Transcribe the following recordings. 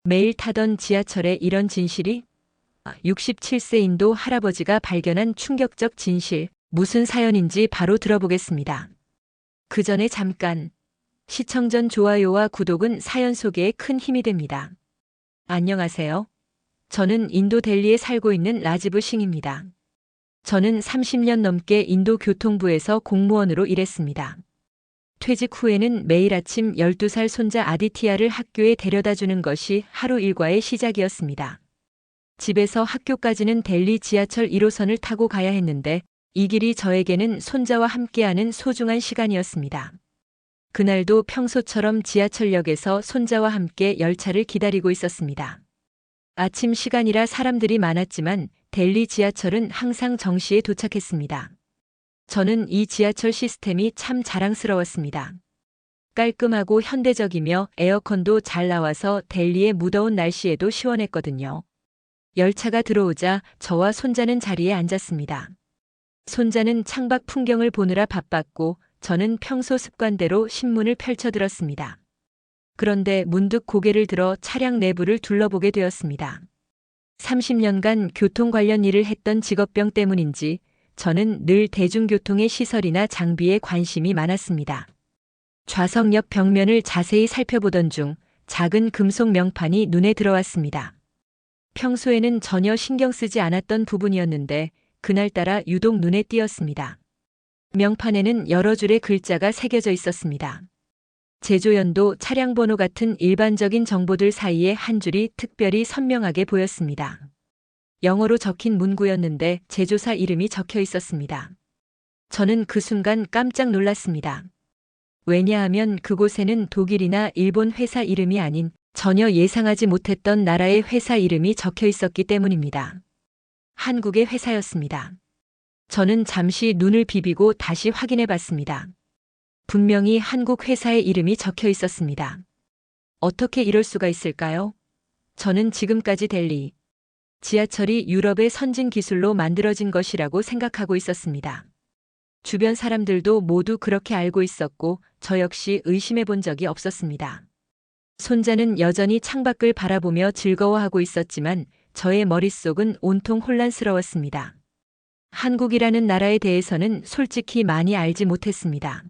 매일 타던 지하철에 이런 진실이? 67세 인도 할아버지가 발견한 충격적 진실, 무슨 사연인지 바로 들어보겠습니다. 그 전에 잠깐, 시청 전 좋아요와 구독은 사연 소개에 큰 힘이 됩니다. 안녕하세요. 저는 인도 델리에 살고 있는 라지브 싱입니다. 저는 30년 넘게 인도 교통부에서 공무원으로 일했습니다. 퇴직 후에는 매일 아침 12살 손자 아디티아를 학교에 데려다 주는 것이 하루 일과의 시작이었습니다. 집에서 학교까지는 델리 지하철 1호선을 타고 가야 했는데 이 길이 저에게는 손자와 함께하는 소중한 시간이었습니다. 그날도 평소처럼 지하철역에서 손자와 함께 열차를 기다리고 있었습니다. 아침 시간이라 사람들이 많았지만 델리 지하철은 항상 정시에 도착했습니다. 저는 이 지하철 시스템이 참 자랑스러웠습니다. 깔끔하고 현대적이며 에어컨도 잘 나와서 델리의 무더운 날씨에도 시원했거든요. 열차가 들어오자 저와 손자는 자리에 앉았습니다. 손자는 창밖 풍경을 보느라 바빴고 저는 평소 습관대로 신문을 펼쳐들었습니다. 그런데 문득 고개를 들어 차량 내부를 둘러보게 되었습니다. 30년간 교통 관련 일을 했던 직업병 때문인지 저는 늘 대중교통의 시설이나 장비에 관심이 많았습니다. 좌석 옆 벽면을 자세히 살펴보던 중 작은 금속 명판이 눈에 들어왔습니다. 평소에는 전혀 신경 쓰지 않았던 부분이었는데 그날따라 유독 눈에 띄었습니다. 명판에는 여러 줄의 글자가 새겨져 있었습니다. 제조연도, 차량 번호 같은 일반적인 정보들 사이에 한 줄이 특별히 선명하게 보였습니다. 영어로 적힌 문구였는데 제조사 이름이 적혀 있었습니다. 저는 그 순간 깜짝 놀랐습니다. 왜냐하면 그곳에는 독일이나 일본 회사 이름이 아닌 전혀 예상하지 못했던 나라의 회사 이름이 적혀 있었기 때문입니다. 한국의 회사였습니다. 저는 잠시 눈을 비비고 다시 확인해 봤습니다. 분명히 한국 회사의 이름이 적혀 있었습니다. 어떻게 이럴 수가 있을까요? 저는 지금까지 델리 지하철이 유럽의 선진 기술로 만들어진 것이라고 생각하고 있었습니다. 주변 사람들도 모두 그렇게 알고 있었고 저 역시 의심해 본 적이 없었습니다. 손자는 여전히 창밖을 바라보며 즐거워하고 있었지만 저의 머릿속은 온통 혼란스러웠습니다. 한국이라는 나라에 대해서는 솔직히 많이 알지 못했습니다.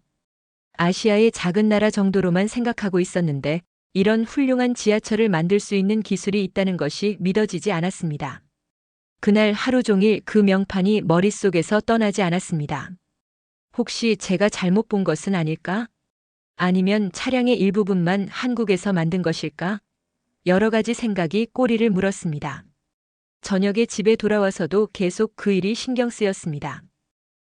아시아의 작은 나라 정도로만 생각하고 있었는데 이런 훌륭한 지하철을 만들 수 있는 기술이 있다는 것이 믿어지지 않았습니다. 그날 하루 종일 그 명판이 머릿속에서 떠나지 않았습니다. 혹시 제가 잘못 본 것은 아닐까? 아니면 차량의 일부분만 한국에서 만든 것일까? 여러 가지 생각이 꼬리를 물었습니다. 저녁에 집에 돌아와서도 계속 그 일이 신경 쓰였습니다.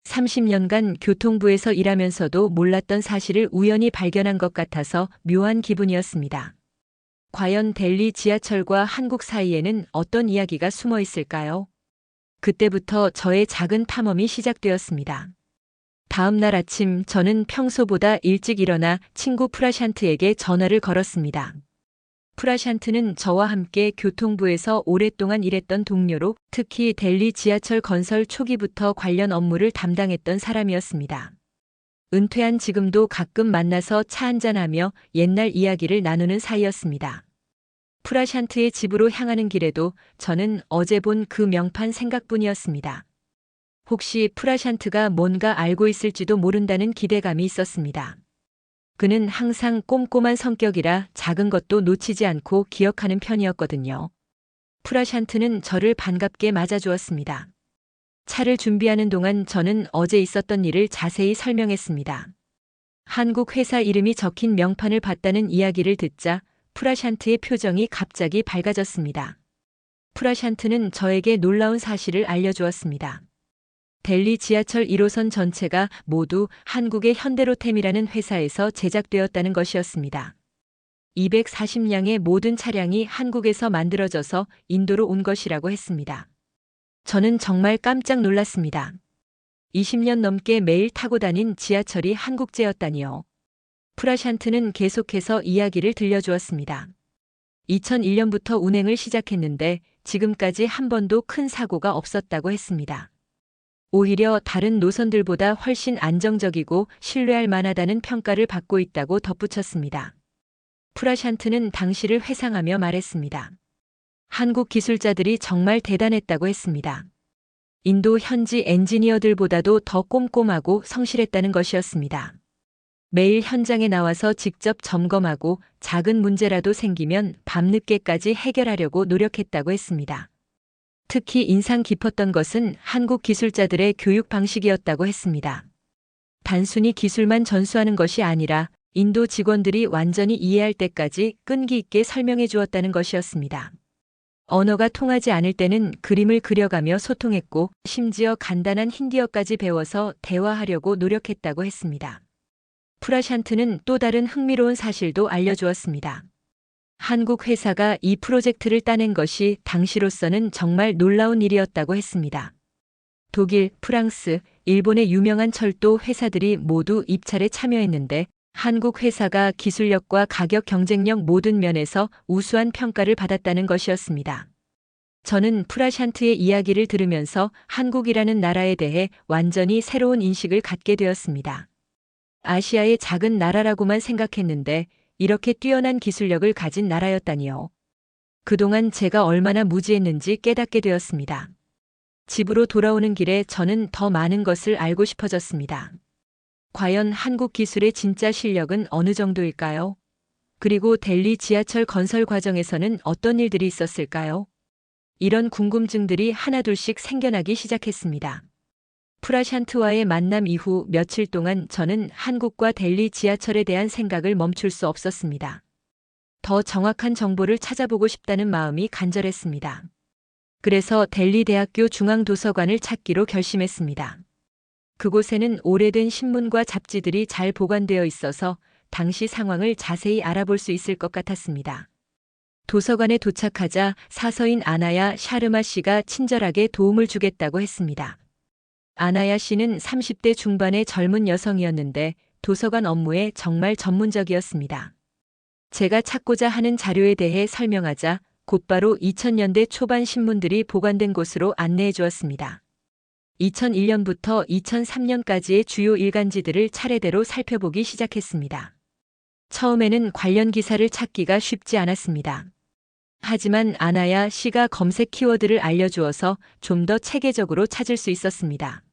30년간 교통부에서 일하면서도 몰랐던 사실을 우연히 발견한 것 같아서 묘한 기분이었습니다. 과연 델리 지하철과 한국 사이에는 어떤 이야기가 숨어 있을까요? 그때부터 저의 작은 탐험이 시작되었습니다. 다음 날 아침 저는 평소보다 일찍 일어나 친구 프라샨트에게 전화를 걸었습니다. 프라샨트는 저와 함께 교통부에서 오랫동안 일했던 동료로 특히 델리 지하철 건설 초기부터 관련 업무를 담당했던 사람이었습니다. 은퇴한 지금도 가끔 만나서 차 한잔하며 옛날 이야기를 나누는 사이였습니다. 프라샨트의 집으로 향하는 길에도 저는 어제 본 그 명판 생각뿐이었습니다. 혹시 프라샨트가 뭔가 알고 있을지도 모른다는 기대감이 있었습니다. 그는 항상 꼼꼼한 성격이라 작은 것도 놓치지 않고 기억하는 편이었거든요. 프라샨트는 저를 반갑게 맞아주었습니다. 차를 준비하는 동안 저는 어제 있었던 일을 자세히 설명했습니다. 한국 회사 이름이 적힌 명판을 봤다는 이야기를 듣자 프라샨트의 표정이 갑자기 밝아졌습니다. 프라샨트는 저에게 놀라운 사실을 알려주었습니다. 델리 지하철 1호선 전체가 모두 한국의 현대로템이라는 회사에서 제작되었다는 것이었습니다. 240량의 모든 차량이 한국에서 만들어져서 인도로 온 것이라고 했습니다. 저는 정말 깜짝 놀랐습니다. 20년 넘게 매일 타고 다닌 지하철이 한국제였다니요. 프라샨트는 계속해서 이야기를 들려주었습니다. 2001년부터 운행을 시작했는데 지금까지 한 번도 큰 사고가 없었다고 했습니다. 오히려 다른 노선들보다 훨씬 안정적이고 신뢰할 만하다는 평가를 받고 있다고 덧붙였습니다. 프라샨트는 당시를 회상하며 말했습니다. 한국 기술자들이 정말 대단했다고 했습니다. 인도 현지 엔지니어들보다도 더 꼼꼼하고 성실했다는 것이었습니다. 매일 현장에 나와서 직접 점검하고 작은 문제라도 생기면 밤늦게까지 해결하려고 노력했다고 했습니다. 특히 인상 깊었던 것은 한국 기술자들의 교육 방식이었다고 했습니다. 단순히 기술만 전수하는 것이 아니라 인도 직원들이 완전히 이해할 때까지 끈기 있게 설명해 주었다는 것이었습니다. 언어가 통하지 않을 때는 그림을 그려가며 소통했고 심지어 간단한 힌디어까지 배워서 대화하려고 노력했다고 했습니다. 프라샨트는 또 다른 흥미로운 사실도 알려주었습니다. 한국 회사가 이 프로젝트를 따낸 것이 당시로서는 정말 놀라운 일이었다고 했습니다. 독일, 프랑스, 일본의 유명한 철도 회사들이 모두 입찰에 참여했는데 한국 회사가 기술력과 가격 경쟁력 모든 면에서 우수한 평가를 받았다는 것이었습니다. 저는 프라샨트의 이야기를 들으면서 한국이라는 나라에 대해 완전히 새로운 인식을 갖게 되었습니다. 아시아의 작은 나라라고만 생각했는데 이렇게 뛰어난 기술력을 가진 나라였다니요. 그동안 제가 얼마나 무지했는지 깨닫게 되었습니다. 집으로 돌아오는 길에 저는 더 많은 것을 알고 싶어졌습니다. 과연 한국 기술의 진짜 실력은 어느 정도일까요? 그리고 델리 지하철 건설 과정에서는 어떤 일들이 있었을까요? 이런 궁금증들이 하나둘씩 생겨나기 시작했습니다. 프라샨트와의 만남 이후 며칠 동안 저는 한국과 델리 지하철에 대한 생각을 멈출 수 없었습니다. 더 정확한 정보를 찾아보고 싶다는 마음이 간절했습니다. 그래서 델리 대학교 중앙도서관을 찾기로 결심했습니다. 그곳에는 오래된 신문과 잡지들이 잘 보관되어 있어서 당시 상황을 자세히 알아볼 수 있을 것 같았습니다. 도서관에 도착하자 사서인 아나야 샤르마 씨가 친절하게 도움을 주겠다고 했습니다. 아나야 씨는 30대 중반의 젊은 여성이었는데 도서관 업무에 정말 전문적이었습니다. 제가 찾고자 하는 자료에 대해 설명하자 곧바로 2000년대 초반 신문들이 보관된 곳으로 안내해 주었습니다. 2001년부터 2003년까지의 주요 일간지들을 차례대로 살펴보기 시작했습니다. 처음에는 관련 기사를 찾기가 쉽지 않았습니다. 하지만 아나야 씨가 검색 키워드를 알려주어서 좀 더 체계적으로 찾을 수 있었습니다.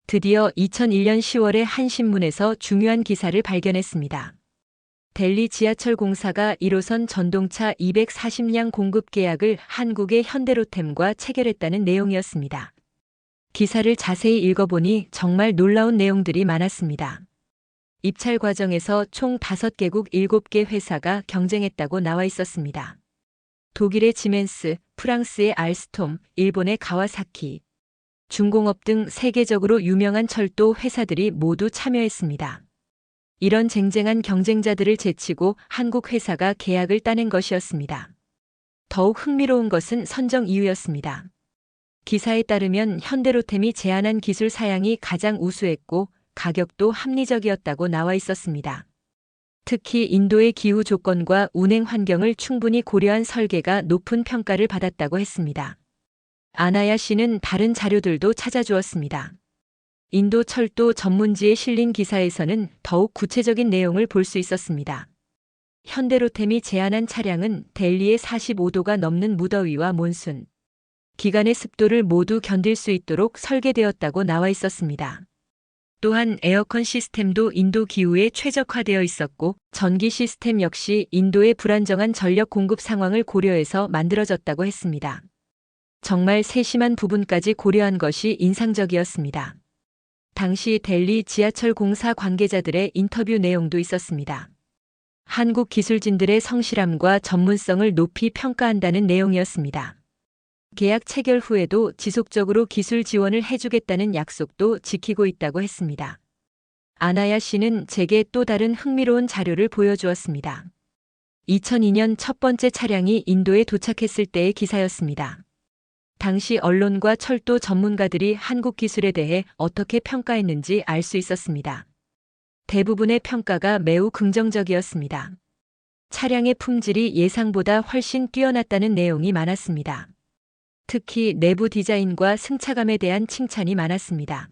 드디어 2001년 10월에 한 신문에서 중요한 기사를 발견했습니다. 델리 지하철 공사가 1호선 전동차 240량 공급 계약을 한국의 현대로템과 체결했다는 내용이었습니다. 기사를 자세히 읽어보니 정말 놀라운 내용들이 많았습니다. 입찰 과정에서 총 5개국 7개 회사가 경쟁했다고 나와 있었습니다. 독일의 지멘스, 프랑스의 알스톰, 일본의 가와사키, 중공업 등 세계적으로 유명한 철도 회사들이 모두 참여했습니다. 이런 쟁쟁한 경쟁자들을 제치고 한국 회사가 계약을 따낸 것이었습니다. 더욱 흥미로운 것은 선정 이유였습니다. 기사에 따르면 현대로템이 제안한 기술 사양이 가장 우수했고 가격도 합리적이었다고 나와 있었습니다. 특히 인도의 기후 조건과 운행 환경을 충분히 고려한 설계가 높은 평가를 받았다고 했습니다. 아나야 씨는 다른 자료들도 찾아주었습니다. 인도 철도 전문지에 실린 기사에서는 더욱 구체적인 내용을 볼 수 있었습니다. 현대로템이 제안한 차량은 델리의 45도가 넘는 무더위와 몬순, 기간의 습도를 모두 견딜 수 있도록 설계되었다고 나와 있었습니다. 또한 에어컨 시스템도 인도 기후에 최적화되어 있었고 전기 시스템 역시 인도의 불안정한 전력 공급 상황을 고려해서 만들어졌다고 했습니다. 정말 세심한 부분까지 고려한 것이 인상적이었습니다. 당시 델리 지하철 공사 관계자들의 인터뷰 내용도 있었습니다. 한국 기술진들의 성실함과 전문성을 높이 평가한다는 내용이었습니다. 계약 체결 후에도 지속적으로 기술 지원을 해주겠다는 약속도 지키고 있다고 했습니다. 아나야 씨는 제게 또 다른 흥미로운 자료를 보여주었습니다. 2002년 첫 번째 차량이 인도에 도착했을 때의 기사였습니다. 당시 언론과 철도 전문가들이 한국 기술에 대해 어떻게 평가했는지 알 수 있었습니다. 대부분의 평가가 매우 긍정적이었습니다. 차량의 품질이 예상보다 훨씬 뛰어났다는 내용이 많았습니다. 특히 내부 디자인과 승차감에 대한 칭찬이 많았습니다.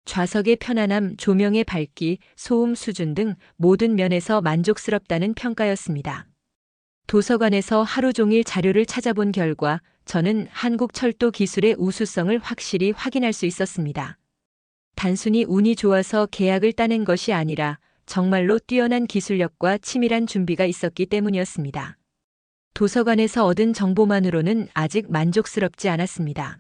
좌석의 편안함, 조명의 밝기, 소음 수준 등 모든 면에서 만족스럽다는 평가였습니다. 도서관에서 하루 종일 자료를 찾아본 결과 저는 한국 철도 기술의 우수성을 확실히 확인할 수 있었습니다. 단순히 운이 좋아서 계약을 따낸 것이 아니라 정말로 뛰어난 기술력과 치밀한 준비가 있었기 때문이었습니다. 도서관에서 얻은 정보만으로는 아직 만족스럽지 않았습니다.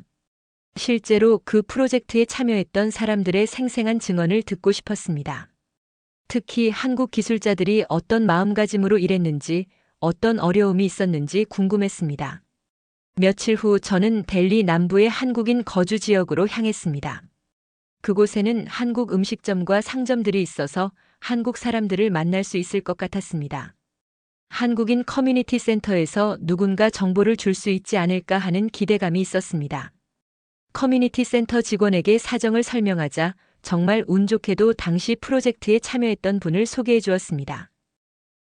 실제로 그 프로젝트에 참여했던 사람들의 생생한 증언을 듣고 싶었습니다. 특히 한국 기술자들이 어떤 마음가짐으로 일했는지, 어떤 어려움이 있었는지 궁금했습니다. 며칠 후 저는 델리 남부의 한국인 거주 지역으로 향했습니다. 그곳에는 한국 음식점과 상점들이 있어서 한국 사람들을 만날 수 있을 것 같았습니다. 한국인 커뮤니티 센터에서 누군가 정보를 줄 수 있지 않을까 하는 기대감이 있었습니다. 커뮤니티 센터 직원에게 사정을 설명하자 정말 운 좋게도 당시 프로젝트에 참여했던 분을 소개해 주었습니다.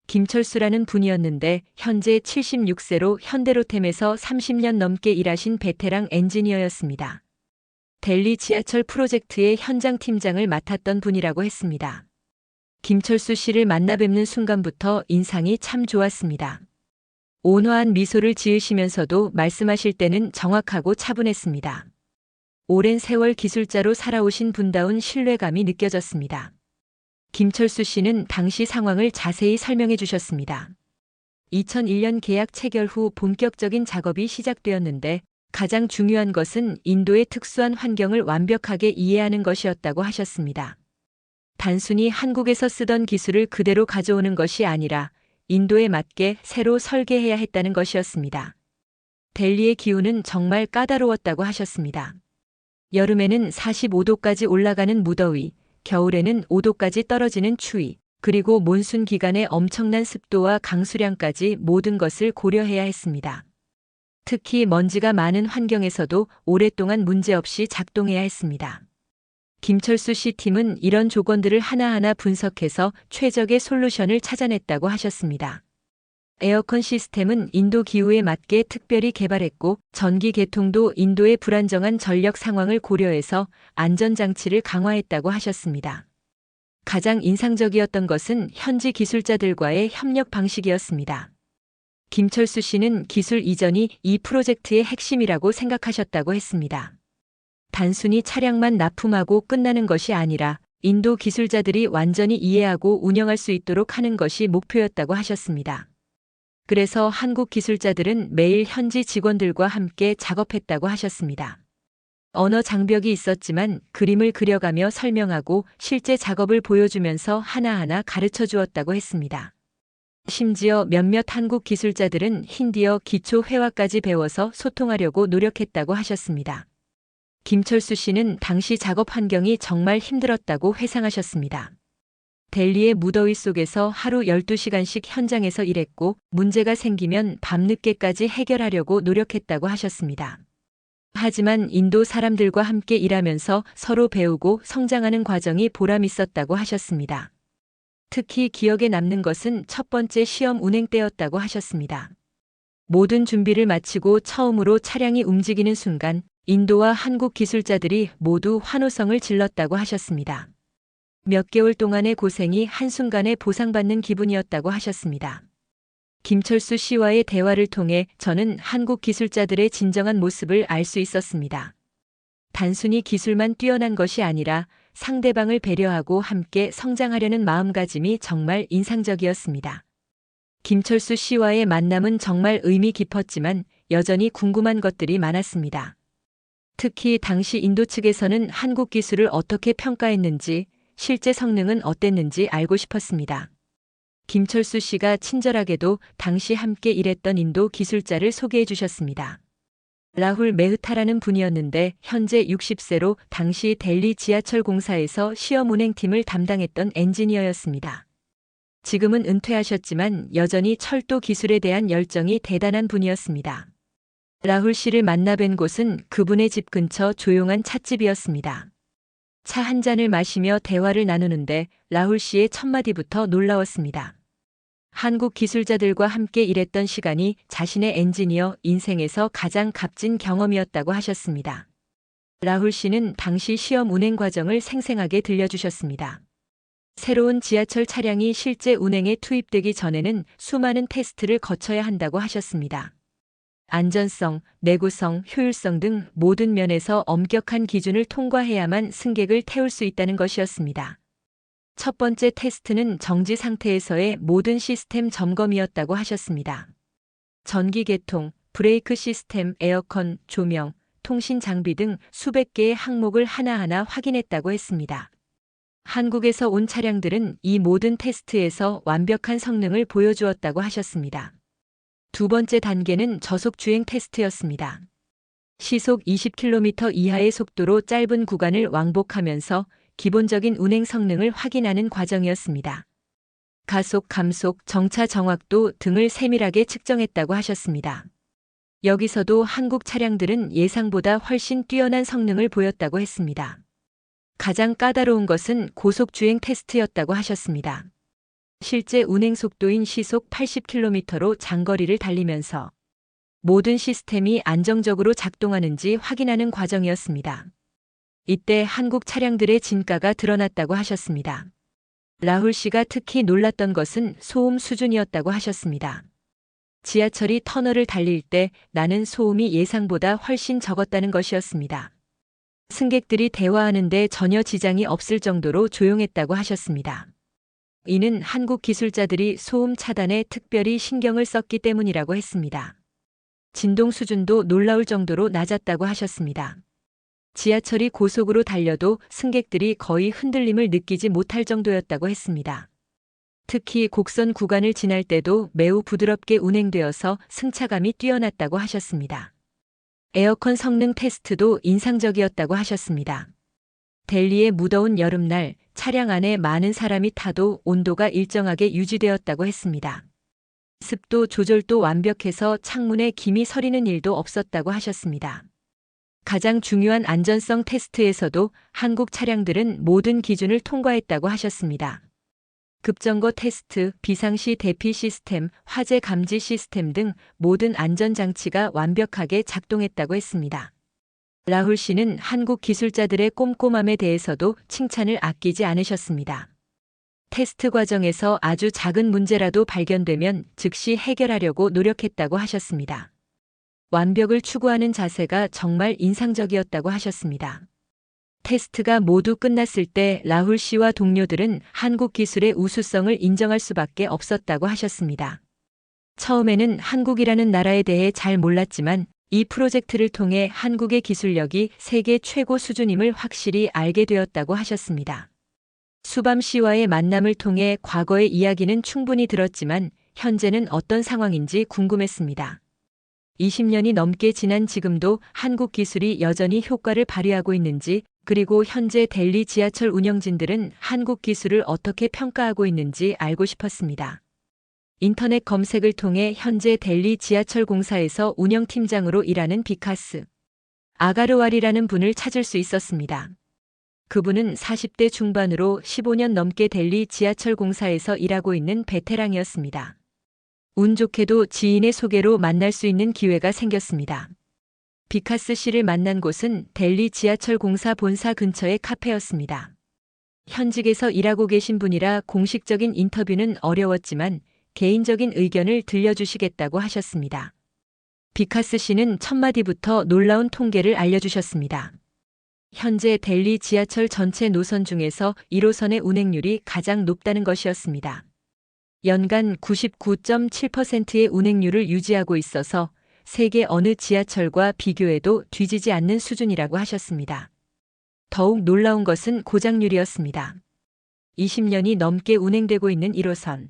김철수라는 분이었는데 현재 76세로 현대로템에서 30년 넘게 일하신 베테랑 엔지니어였습니다. 델리 지하철 프로젝트의 현장 팀장을 맡았던 분이라고 했습니다. 김철수 씨를 만나 뵙는 순간부터 인상이 참 좋았습니다. 온화한 미소를 지으시면서도 말씀하실 때는 정확하고 차분했습니다. 오랜 세월 기술자로 살아오신 분다운 신뢰감이 느껴졌습니다. 김철수 씨는 당시 상황을 자세히 설명해 주셨습니다. 2001년 계약 체결 후 본격적인 작업이 시작되었는데 가장 중요한 것은 인도의 특수한 환경을 완벽하게 이해하는 것이었다고 하셨습니다. 단순히 한국에서 쓰던 기술을 그대로 가져오는 것이 아니라 인도에 맞게 새로 설계해야 했다는 것이었습니다. 델리의 기후는 정말 까다로웠다고 하셨습니다. 여름에는 45도까지 올라가는 무더위, 겨울에는 5도까지 떨어지는 추위, 그리고 몬순 기간의 엄청난 습도와 강수량까지 모든 것을 고려해야 했습니다. 특히 먼지가 많은 환경에서도 오랫동안 문제없이 작동해야 했습니다. 김철수 씨 팀은 이런 조건들을 하나하나 분석해서 최적의 솔루션을 찾아냈다고 하셨습니다. 에어컨 시스템은 인도 기후에 맞게 특별히 개발했고 전기 계통도 인도의 불안정한 전력 상황을 고려해서 안전장치를 강화했다고 하셨습니다. 가장 인상적이었던 것은 현지 기술자들과의 협력 방식이었습니다. 김철수 씨는 기술 이전이 이 프로젝트의 핵심이라고 생각하셨다고 했습니다. 단순히 차량만 납품하고 끝나는 것이 아니라 인도 기술자들이 완전히 이해하고 운영할 수 있도록 하는 것이 목표였다고 하셨습니다. 그래서 한국 기술자들은 매일 현지 직원들과 함께 작업했다고 하셨습니다. 언어 장벽이 있었지만 그림을 그려가며 설명하고 실제 작업을 보여주면서 하나하나 가르쳐 주었다고 했습니다. 심지어 몇몇 한국 기술자들은 힌디어 기초 회화까지 배워서 소통하려고 노력했다고 하셨습니다. 김철수 씨는 당시 작업 환경이 정말 힘들었다고 회상하셨습니다. 델리의 무더위 속에서 하루 12시간씩 현장에서 일했고 문제가 생기면 밤늦게까지 해결하려고 노력했다고 하셨습니다. 하지만 인도 사람들과 함께 일하면서 서로 배우고 성장하는 과정이 보람 있었다고 하셨습니다. 특히 기억에 남는 것은 첫 번째 시험 운행 때였다고 하셨습니다. 모든 준비를 마치고 처음으로 차량이 움직이는 순간 인도와 한국 기술자들이 모두 환호성을 질렀다고 하셨습니다. 몇 개월 동안의 고생이 한순간에 보상받는 기분이었다고 하셨습니다. 김철수 씨와의 대화를 통해 저는 한국 기술자들의 진정한 모습을 알 수 있었습니다. 단순히 기술만 뛰어난 것이 아니라 상대방을 배려하고 함께 성장하려는 마음가짐이 정말 인상적이었습니다. 김철수 씨와의 만남은 정말 의미 깊었지만 여전히 궁금한 것들이 많았습니다. 특히 당시 인도 측에서는 한국 기술을 어떻게 평가했는지, 실제 성능은 어땠는지 알고 싶었습니다. 김철수 씨가 친절하게도 당시 함께 일했던 인도 기술자를 소개해 주셨습니다. 라훌 메흐타라는 분이었는데 현재 60세로 당시 델리 지하철 공사에서 시험 운행팀을 담당했던 엔지니어였습니다. 지금은 은퇴하셨지만 여전히 철도 기술에 대한 열정이 대단한 분이었습니다. 라훌 씨를 만나 뵌 곳은 그분의 집 근처 조용한 찻집이었습니다. 차 한 잔을 마시며 대화를 나누는데 라훌 씨의 첫마디부터 놀라웠습니다. 한국 기술자들과 함께 일했던 시간이 자신의 엔지니어 인생에서 가장 값진 경험이었다고 하셨습니다. 라훌 씨는 당시 시험 운행 과정을 생생하게 들려주셨습니다. 새로운 지하철 차량이 실제 운행에 투입되기 전에는 수많은 테스트를 거쳐야 한다고 하셨습니다. 안전성, 내구성, 효율성 등 모든 면에서 엄격한 기준을 통과해야만 승객을 태울 수 있다는 것이었습니다. 첫 번째 테스트는 정지 상태에서의 모든 시스템 점검이었다고 하셨습니다. 전기 계통, 브레이크 시스템, 에어컨, 조명, 통신 장비 등 수백 개의 항목을 하나하나 확인했다고 했습니다. 한국에서 온 차량들은 이 모든 테스트에서 완벽한 성능을 보여주었다고 하셨습니다. 두 번째 단계는 저속 주행 테스트였습니다. 시속 20km 이하의 속도로 짧은 구간을 왕복하면서 기본적인 운행 성능을 확인하는 과정이었습니다. 가속, 감속, 정차 정확도 등을 세밀하게 측정했다고 하셨습니다. 여기서도 한국 차량들은 예상보다 훨씬 뛰어난 성능을 보였다고 했습니다. 가장 까다로운 것은 고속주행 테스트였다고 하셨습니다. 실제 운행 속도인 시속 80km로 장거리를 달리면서 모든 시스템이 안정적으로 작동하는지 확인하는 과정이었습니다. 이때 한국 차량들의 진가가 드러났다고 하셨습니다. 라훌 씨가 특히 놀랐던 것은 소음 수준이었다고 하셨습니다. 지하철이 터널을 달릴 때 나는 소음이 예상보다 훨씬 적었다는 것이었습니다. 승객들이 대화하는데 전혀 지장이 없을 정도로 조용했다고 하셨습니다. 이는 한국 기술자들이 소음 차단에 특별히 신경을 썼기 때문이라고 했습니다. 진동 수준도 놀라울 정도로 낮았다고 하셨습니다. 지하철이 고속으로 달려도 승객들이 거의 흔들림을 느끼지 못할 정도였다고 했습니다. 특히 곡선 구간을 지날 때도 매우 부드럽게 운행되어서 승차감이 뛰어났다고 하셨습니다. 에어컨 성능 테스트도 인상적이었다고 하셨습니다. 델리의 무더운 여름날 차량 안에 많은 사람이 타도 온도가 일정하게 유지되었다고 했습니다. 습도 조절도 완벽해서 창문에 김이 서리는 일도 없었다고 하셨습니다. 가장 중요한 안전성 테스트에서도 한국 차량들은 모든 기준을 통과했다고 하셨습니다. 급정거 테스트, 비상시 대피 시스템, 화재 감지 시스템 등 모든 안전장치가 완벽하게 작동했다고 했습니다. 라훌 씨는 한국 기술자들의 꼼꼼함에 대해서도 칭찬을 아끼지 않으셨습니다. 테스트 과정에서 아주 작은 문제라도 발견되면 즉시 해결하려고 노력했다고 하셨습니다. 완벽을 추구하는 자세가 정말 인상적이었다고 하셨습니다. 테스트가 모두 끝났을 때 라훌 씨와 동료들은 한국 기술의 우수성을 인정할 수밖에 없었다고 하셨습니다. 처음에는 한국이라는 나라에 대해 잘 몰랐지만 이 프로젝트를 통해 한국의 기술력이 세계 최고 수준임을 확실히 알게 되었다고 하셨습니다. 수밤 씨와의 만남을 통해 과거의 이야기는 충분히 들었지만 현재는 어떤 상황인지 궁금했습니다. 20년이 넘게 지난 지금도 한국 기술이 여전히 효과를 발휘하고 있는지, 그리고 현재 델리 지하철 운영진들은 한국 기술을 어떻게 평가하고 있는지 알고 싶었습니다. 인터넷 검색을 통해 현재 델리 지하철 공사에서 운영팀장으로 일하는 비카스 아가르왈이라는 분을 찾을 수 있었습니다. 그분은 40대 중반으로 15년 넘게 델리 지하철 공사에서 일하고 있는 베테랑이었습니다. 운 좋게도 지인의 소개로 만날 수 있는 기회가 생겼습니다. 비카스 씨를 만난 곳은 델리 지하철 공사 본사 근처의 카페였습니다. 현직에서 일하고 계신 분이라 공식적인 인터뷰는 어려웠지만 개인적인 의견을 들려주시겠다고 하셨습니다. 비카스 씨는 첫 마디부터 놀라운 통계를 알려주셨습니다. 현재 델리 지하철 전체 노선 중에서 1호선의 운행률이 가장 높다는 것이었습니다. 연간 99.7%의 운행률을 유지하고 있어서 세계 어느 지하철과 비교해도 뒤지지 않는 수준이라고 하셨습니다. 더욱 놀라운 것은 고장률이었습니다. 20년이 넘게 운행되고 있는 1호선.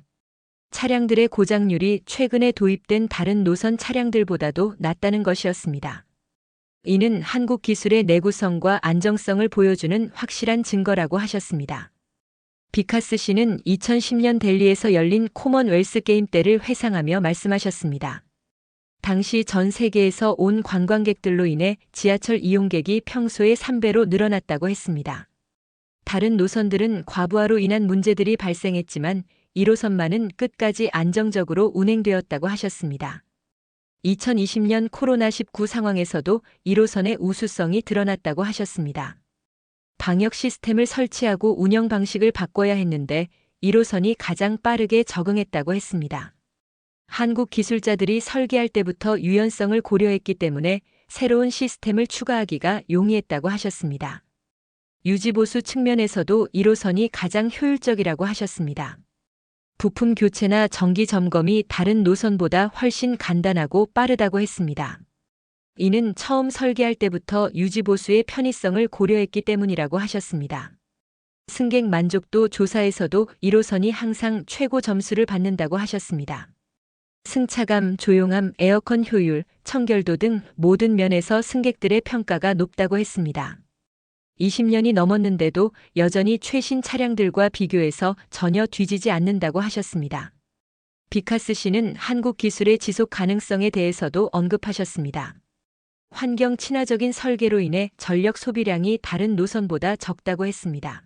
차량들의 고장률이 최근에 도입된 다른 노선 차량들보다도 낮다는 것이었습니다. 이는 한국 기술의 내구성과 안정성을 보여주는 확실한 증거라고 하셨습니다. 비카스 씨는 2010년 델리에서 열린 코먼웰스 게임 때를 회상하며 말씀하셨습니다. 당시 전 세계에서 온 관광객들로 인해 지하철 이용객이 평소의 3배로 늘어났다고 했습니다. 다른 노선들은 과부하로 인한 문제들이 발생했지만 1호선만은 끝까지 안정적으로 운행되었다고 하셨습니다. 2020년 코로나19 상황에서도 1호선의 우수성이 드러났다고 하셨습니다. 방역 시스템을 설치하고 운영 방식을 바꿔야 했는데 1호선이 가장 빠르게 적응했다고 했습니다. 한국 기술자들이 설계할 때부터 유연성을 고려했기 때문에 새로운 시스템을 추가하기가 용이했다고 하셨습니다. 유지보수 측면에서도 1호선이 가장 효율적이라고 하셨습니다. 부품 교체나 정기 점검이 다른 노선보다 훨씬 간단하고 빠르다고 했습니다. 이는 처음 설계할 때부터 유지보수의 편의성을 고려했기 때문이라고 하셨습니다. 승객 만족도 조사에서도 1호선이 항상 최고 점수를 받는다고 하셨습니다. 승차감, 조용함, 에어컨 효율, 청결도 등 모든 면에서 승객들의 평가가 높다고 했습니다. 20년이 넘었는데도 여전히 최신 차량들과 비교해서 전혀 뒤지지 않는다고 하셨습니다. 비카스 씨는 한국 기술의 지속 가능성에 대해서도 언급하셨습니다. 환경 친화적인 설계로 인해 전력 소비량이 다른 노선보다 적다고 했습니다.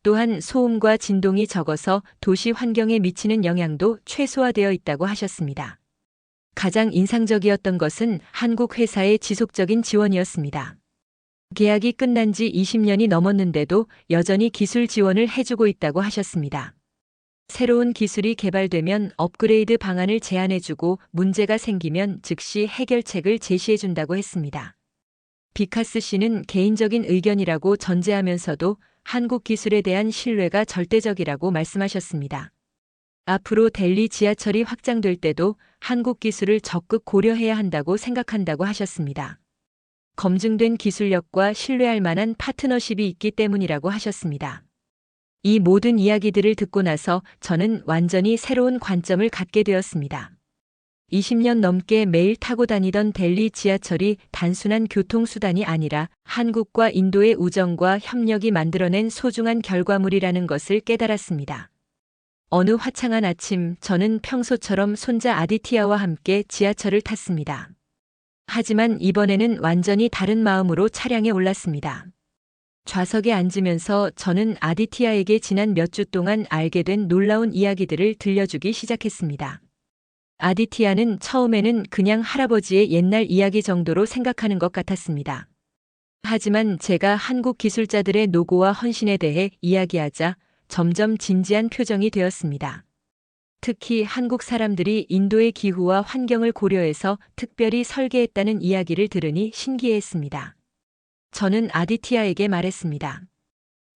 또한 소음과 진동이 적어서 도시 환경에 미치는 영향도 최소화되어 있다고 하셨습니다. 가장 인상적이었던 것은 한국 회사의 지속적인 지원이었습니다. 계약이 끝난 지 20년이 넘었는데도 여전히 기술 지원을 해주고 있다고 하셨습니다. 새로운 기술이 개발되면 업그레이드 방안을 제안해주고 문제가 생기면 즉시 해결책을 제시해준다고 했습니다. 비카스 씨는 개인적인 의견이라고 전제하면서도 한국 기술에 대한 신뢰가 절대적이라고 말씀하셨습니다. 앞으로 델리 지하철이 확장될 때도 한국 기술을 적극 고려해야 한다고 생각한다고 하셨습니다. 검증된 기술력과 신뢰할 만한 파트너십이 있기 때문이라고 하셨습니다. 이 모든 이야기들을 듣고 나서 저는 완전히 새로운 관점을 갖게 되었습니다. 20년 넘게 매일 타고 다니던 델리 지하철이 단순한 교통수단이 아니라 한국과 인도의 우정과 협력이 만들어낸 소중한 결과물이라는 것을 깨달았습니다. 어느 화창한 아침, 저는 평소처럼 손자 아디티아와 함께 지하철을 탔습니다. 하지만 이번에는 완전히 다른 마음으로 차량에 올랐습니다. 좌석에 앉으면서 저는 아디티아에게 지난 몇 주 동안 알게 된 놀라운 이야기들을 들려주기 시작했습니다. 아디티아는 처음에는 그냥 할아버지의 옛날 이야기 정도로 생각하는 것 같았습니다. 하지만 제가 한국 기술자들의 노고와 헌신에 대해 이야기하자 점점 진지한 표정이 되었습니다. 특히 한국 사람들이 인도의 기후와 환경을 고려해서 특별히 설계했다는 이야기를 들으니 신기했습니다. 저는 아디티아에게 말했습니다.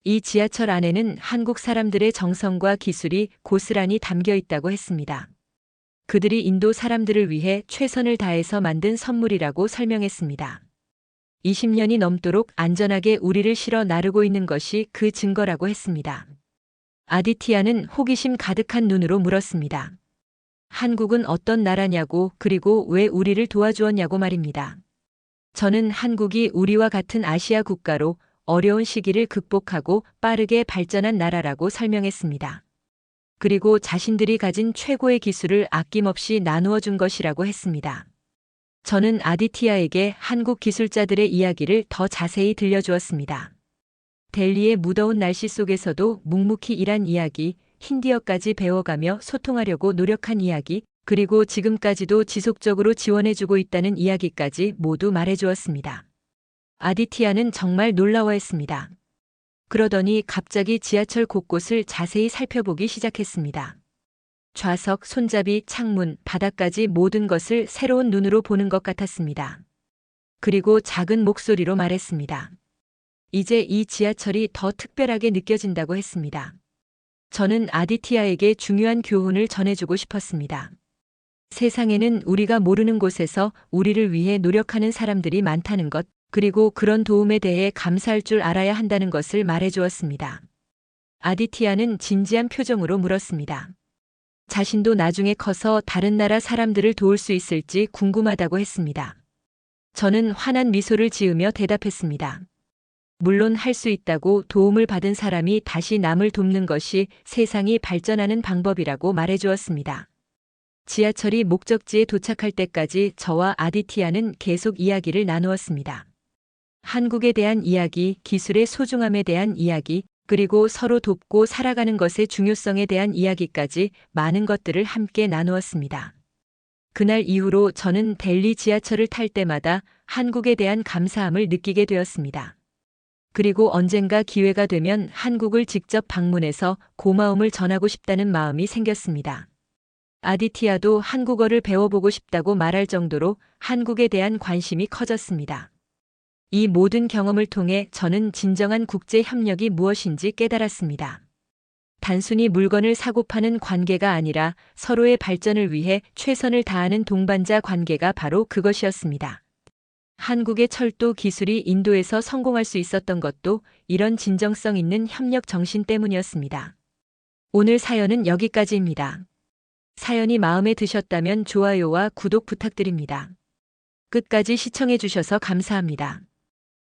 이 지하철 안에는 한국 사람들의 정성과 기술이 고스란히 담겨 있다고 했습니다. 그들이 인도 사람들을 위해 최선을 다해서 만든 선물이라고 설명했습니다. 20년이 넘도록 안전하게 우리를 실어 나르고 있는 것이 그 증거라고 했습니다. 아디티아는 호기심 가득한 눈으로 물었습니다. 한국은 어떤 나라냐고, 그리고 왜 우리를 도와주었냐고 말입니다. 저는 한국이 우리와 같은 아시아 국가로 어려운 시기를 극복하고 빠르게 발전한 나라라고 설명했습니다. 그리고 자신들이 가진 최고의 기술을 아낌없이 나누어 준 것이라고 했습니다. 저는 아디티아에게 한국 기술자들의 이야기를 더 자세히 들려주었습니다. 델리의 무더운 날씨 속에서도 묵묵히 일한 이야기, 힌디어까지 배워가며 소통하려고 노력한 이야기, 그리고 지금까지도 지속적으로 지원해주고 있다는 이야기까지 모두 말해주었습니다. 아디티아는 정말 놀라워했습니다. 그러더니 갑자기 지하철 곳곳을 자세히 살펴보기 시작했습니다. 좌석, 손잡이, 창문, 바닥까지 모든 것을 새로운 눈으로 보는 것 같았습니다. 그리고 작은 목소리로 말했습니다. 이제 이 지하철이 더 특별하게 느껴진다고 했습니다. 저는 아디티아에게 중요한 교훈을 전해주고 싶었습니다. 세상에는 우리가 모르는 곳에서 우리를 위해 노력하는 사람들이 많다는 것, 그리고 그런 도움에 대해 감사할 줄 알아야 한다는 것을 말해주었습니다. 아디티아는 진지한 표정으로 물었습니다. 자신도 나중에 커서 다른 나라 사람들을 도울 수 있을지 궁금하다고 했습니다. 저는 환한 미소를 지으며 대답했습니다. 물론 할 수 있다고, 도움을 받은 사람이 다시 남을 돕는 것이 세상이 발전하는 방법이라고 말해주었습니다. 지하철이 목적지에 도착할 때까지 저와 아디티아는 계속 이야기를 나누었습니다. 한국에 대한 이야기, 기술의 소중함에 대한 이야기, 그리고 서로 돕고 살아가는 것의 중요성에 대한 이야기까지 많은 것들을 함께 나누었습니다. 그날 이후로 저는 델리 지하철을 탈 때마다 한국에 대한 감사함을 느끼게 되었습니다. 그리고 언젠가 기회가 되면 한국을 직접 방문해서 고마움을 전하고 싶다는 마음이 생겼습니다. 아디티아도 한국어를 배워보고 싶다고 말할 정도로 한국에 대한 관심이 커졌습니다. 이 모든 경험을 통해 저는 진정한 국제 협력이 무엇인지 깨달았습니다. 단순히 물건을 사고 파는 관계가 아니라 서로의 발전을 위해 최선을 다하는 동반자 관계가 바로 그것이었습니다. 한국의 철도 기술이 인도에서 성공할 수 있었던 것도 이런 진정성 있는 협력 정신 때문이었습니다. 오늘 사연은 여기까지입니다. 사연이 마음에 드셨다면 좋아요와 구독 부탁드립니다. 끝까지 시청해 주셔서 감사합니다.